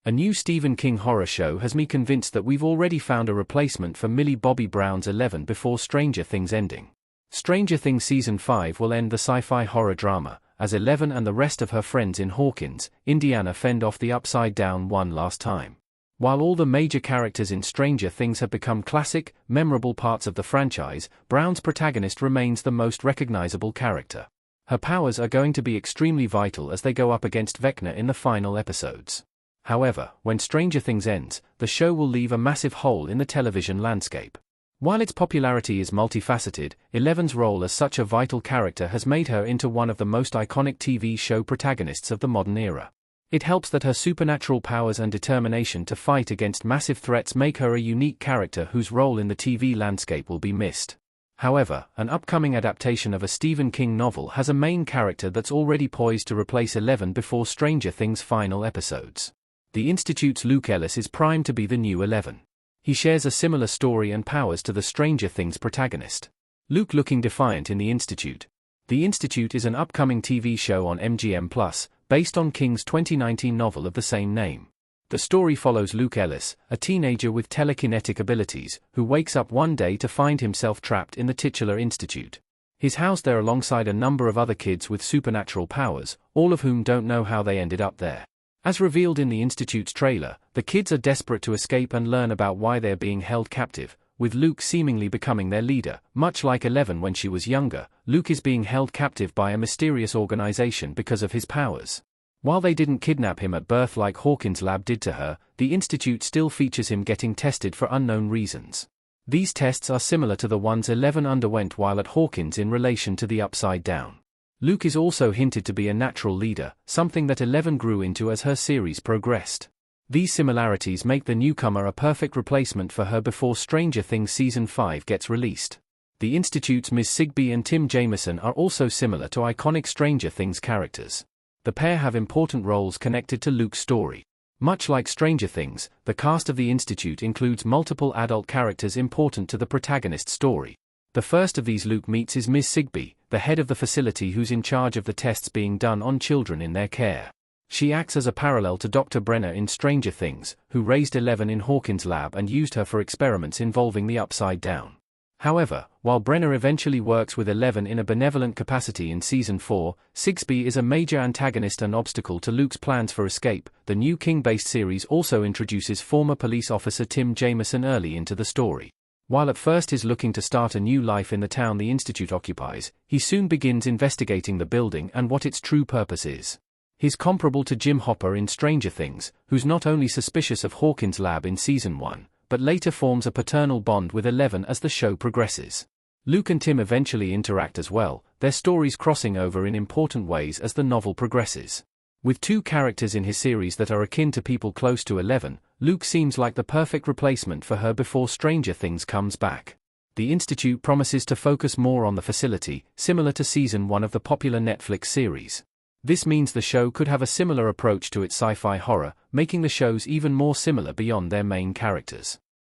A new Stephen King horror show has me convinced that we've already found a replacement for Millie Bobby Brown's 11 before Stranger Things ending. Stranger Things Season 5 will end the sci-fi horror drama, as 11 and the rest of her friends in Hawkins, Indiana fend off the Upside Down one last time. While all the major characters in Stranger Things have become classic, memorable parts of the franchise, Brown's protagonist remains the most recognizable character. Her powers are going to be extremely vital as they go up against Vecna in the final episodes. However, when Stranger Things ends, the show will leave a massive hole in the television landscape. While its popularity is multifaceted, Eleven's role as such a vital character has made her into one of the most iconic TV show protagonists of the modern era. It helps that her supernatural powers and determination to fight against massive threats make her a unique character whose role in the TV landscape will be missed. However, an upcoming adaptation of a Stephen King novel has a main character that's already poised to replace 11 before Stranger Things' final episodes. The Institute's Luke Ellis is primed to be the new 11. He shares a similar story and powers to the Stranger Things protagonist. Luke looking defiant in The Institute. The Institute is an upcoming TV show on MGM+, based on King's 2019 novel of the same name. The story follows Luke Ellis, a teenager with telekinetic abilities, who wakes up one day to find himself trapped in the titular Institute. He's housed there alongside a number of other kids with supernatural powers, all of whom don't know how they ended up there. As revealed in the Institute's trailer, the kids are desperate to escape and learn about why they're being held captive, with Luke seemingly becoming their leader. Much like 11 when she was younger, Luke is being held captive by a mysterious organization because of his powers. While they didn't kidnap him at birth like Hawkins' lab did to her, the Institute still features him getting tested for unknown reasons. These tests are similar to the ones 11 underwent while at Hawkins in relation to the Upside Down. Luke is also hinted to be a natural leader, something that 11 grew into as her series progressed. These similarities make the newcomer a perfect replacement for her before Stranger Things Season 5 gets released. The Institute's Ms. Sigsbee and Tim Jameson are also similar to iconic Stranger Things characters. The pair have important roles connected to Luke's story. Much like Stranger Things, the cast of the Institute includes multiple adult characters important to the protagonist's story. The first of these Luke meets is Ms. Sigsbee, the head of the facility who's in charge of the tests being done on children in their care. She acts as a parallel to Dr. Brenner in Stranger Things, who raised 11 in Hawkins' lab and used her for experiments involving the Upside Down. However, while Brenner eventually works with 11 in a benevolent capacity in Season 4, Sigsbee is a major antagonist and obstacle to Luke's plans for escape. The new King-based series also introduces former police officer Tim Jameson early into the story. While at first he's looking to start a new life in the town the Institute occupies, he soon begins investigating the building and what its true purpose is. He's comparable to Jim Hopper in Stranger Things, who's not only suspicious of Hawkins' lab in Season 1, but later forms a paternal bond with 11 as the show progresses. Luke and Tim eventually interact as well, their stories crossing over in important ways as the novel progresses. With two characters in his series that are akin to people close to 11, Luke seems like the perfect replacement for her before Stranger Things comes back. The Institute promises to focus more on the facility, similar to Season 1 of the popular Netflix series. This means the show could have a similar approach to its sci-fi horror, making the shows even more similar beyond their main characters.